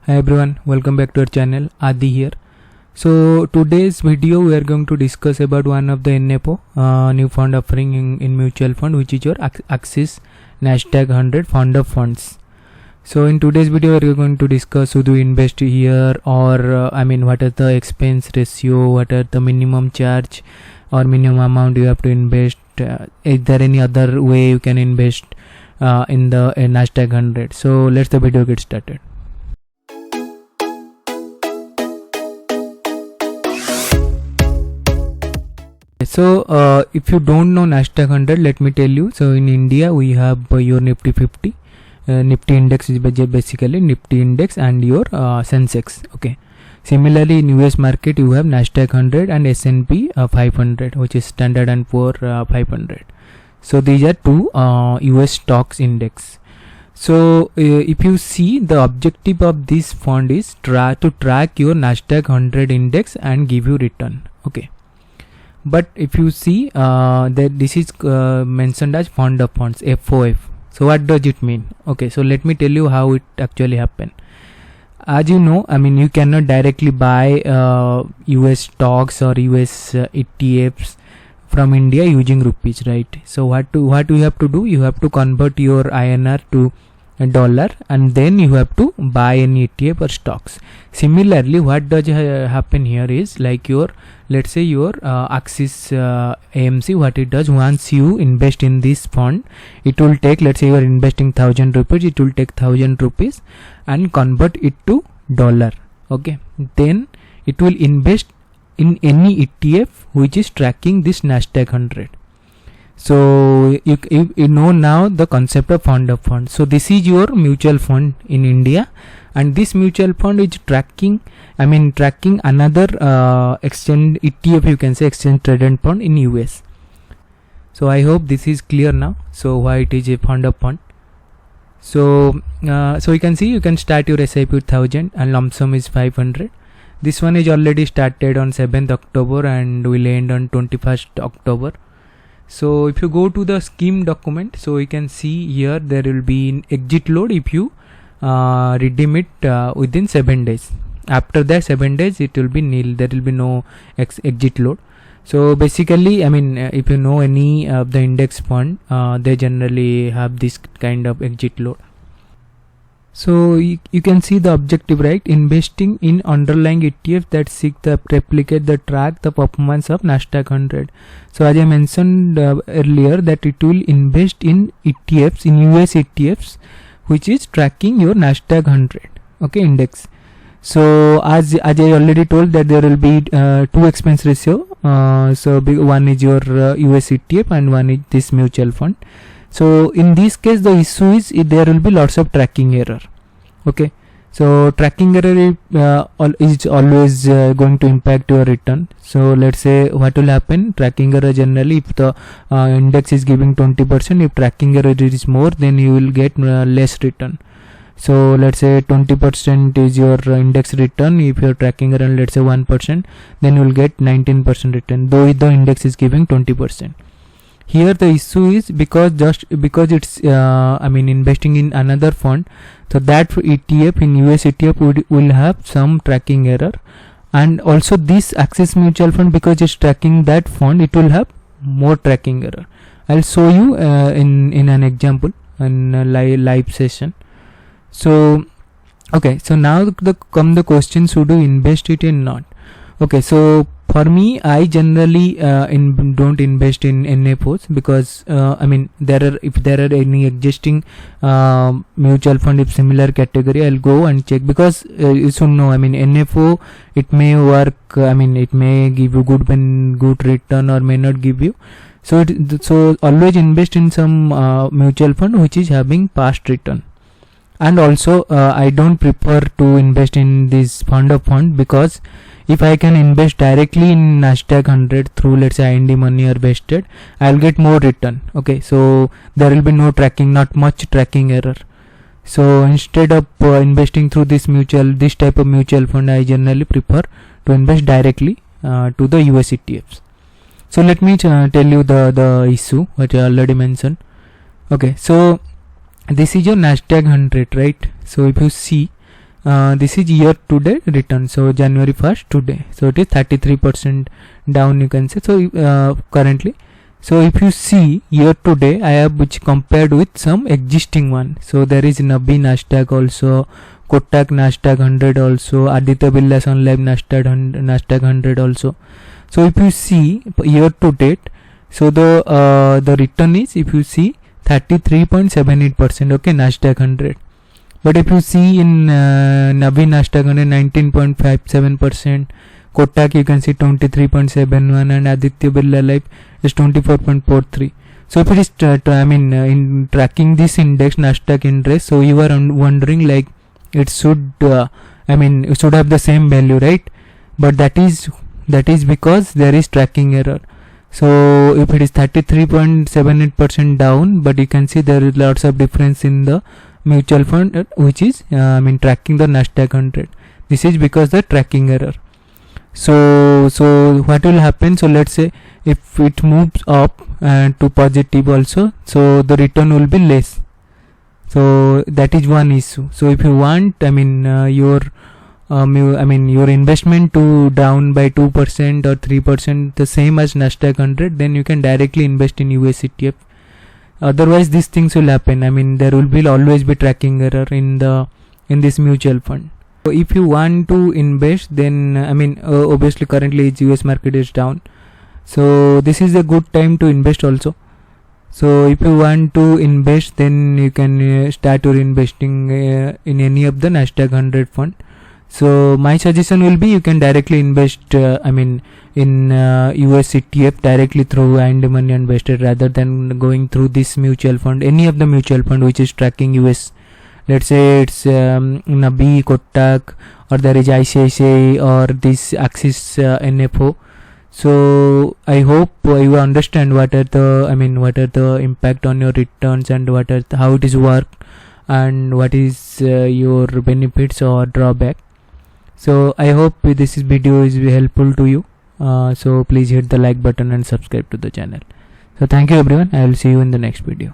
Hi everyone, welcome back to our channel. Adi here. So today's video we are going to discuss about one of the NFO new fund offering in mutual fund, which is your Axis Nasdaq 100 fund of funds. So in today's video we are going to discuss who do invest here, or what are the expense ratio, what are the minimum charge or minimum amount you have to invest. Is there any other way you can invest in the Nasdaq 100? So let's the video get started. So if you don't know Nasdaq 100, let me tell you. So in India we have your Nifty 50. Nifty index is basically Nifty index and your Sensex. Okay. Similarly in US market you have Nasdaq 100 and S&P 500, which is Standard and Poor 500. So these are two US stocks index. So if you see, the objective of this fund is to track your Nasdaq 100 index and give you return. Okay. But if you see that this is mentioned as fund of funds, FOF. So what does it mean? Okay, so let me tell you how it actually happen. As you know, you cannot directly buy US stocks or US ETFs from India using rupees, right? So what you have to do? You have to convert your INR to a dollar, and then you have to buy any ETF or stocks. Similarly, what does happen here is, like your, let's say your Axis AMC, what it does, once you invest in this fund, it will take, let's say you are investing 1000 rupees, it will take 1000 rupees and convert it to dollar. Okay, then it will invest in any ETF which is tracking this Nasdaq 100. So you know now the concept of fund of funds. So this is your mutual fund in India, and this mutual fund is tracking another exchange ETF, you can say exchange traded fund in US. So I hope this is clear now. So why it is a fund of fund. So you can see, you can start your SIP with 1000 and lump sum is 500. This one is already started on 7th October and will end on 21st October. So if you go to the scheme document, so you can see here there will be an exit load if you redeem it within 7 days. After that 7 days it will be nil, there will be no exit load. So basically, if you know any of the index fund, they generally have this kind of exit load. So you can see the objective, right? Investing in underlying ETFs that seek to replicate the track the performance of Nasdaq 100. So as I mentioned earlier, that it will invest in ETFs, in US ETFs, which is tracking your Nasdaq 100, okay, index. So as I already told that there will be two expense ratio. So one is your US ETF and one is this mutual fund. So in this case the issue is there will be lots of tracking error. Okay, so tracking error is always going to impact your return. So let's say what will happen, tracking error generally, if the index is giving 20%, if tracking error is more, then you will get less return. So let's say 20% is your index return. If your tracking error, let's say 1%, then you will get 19% return, though the index is giving 20%. Here the issue is because it's investing in another fund, so that ETF in US ETF will have some tracking error, and also this Axis mutual fund, because it's tracking that fund, it will have more tracking error. I'll show you in an example in a live session. So okay, so now come the question, should you invest it or not? Okay, so for me, I generally don't invest in NFOs, because if there are any existing mutual fund of similar category, I'll go and check, because you should know, NFO, it may work, it may give you good return or may not give you. So always invest in some mutual fund which is having past return. And also I don't prefer to invest in this fund of fund, because if I can invest directly in Nasdaq 100 through, let's say, IND money or vested, I'll get more return. Okay, so there will be no tracking, not much tracking error. So instead of investing through this type of mutual fund, I generally prefer to invest directly to the US ETFs. So let me tell you the issue which I already mentioned. Okay, so this is your Nasdaq 100, right? So if you see, this is year to date return, so January 1st today, so it is 33% down, you can say. So currently, so if you see year to date, I have which compared with some existing one. So there is Nabi Nasdaq also, Kotak Nasdaq 100 also, Aditya Birla Sun Life Nasdaq 100 also. So if you see year to date, so the return is, if you see, 33.78%, okay, Nasdaq 100. But if you see in Navi Nasdaq 19.57%, Kotak you can see 23.71, and Aditya Birla Life is 24.43. So if it is in tracking this index, Nasdaq index, so you are wondering like it should it should have the same value, right? But that is because there is tracking error. So if it is 33.78% down, but you can see there is lots of difference in the mutual fund which is tracking the Nasdaq 100. This is because the tracking error. So what will happen? So let's say if it moves up to positive also, so the return will be less. So that is one issue. So if you want your investment to down by 2% or 3%, the same as Nasdaq 100, then you can directly invest in US ETF. Otherwise these things will happen. There will be always be tracking error in this mutual fund. So if you want to invest, then obviously currently US market is down, so this is a good time to invest also. So if you want to invest, then you can start your investing in any of the Nasdaq 100 fund. So my suggestion will be, you can directly invest in US ETF directly through and money invested, rather than going through this mutual fund, any of the mutual fund which is tracking US. Let's say it's Nabi, Kotak, or there is ICICI, or this Axis NFO. So I hope you understand what are the impact on your returns, and how it is work, and what is your benefits or drawback. So I hope this video is helpful to you. So please hit the like button and subscribe to the channel. So thank you everyone. I will see you in the next video.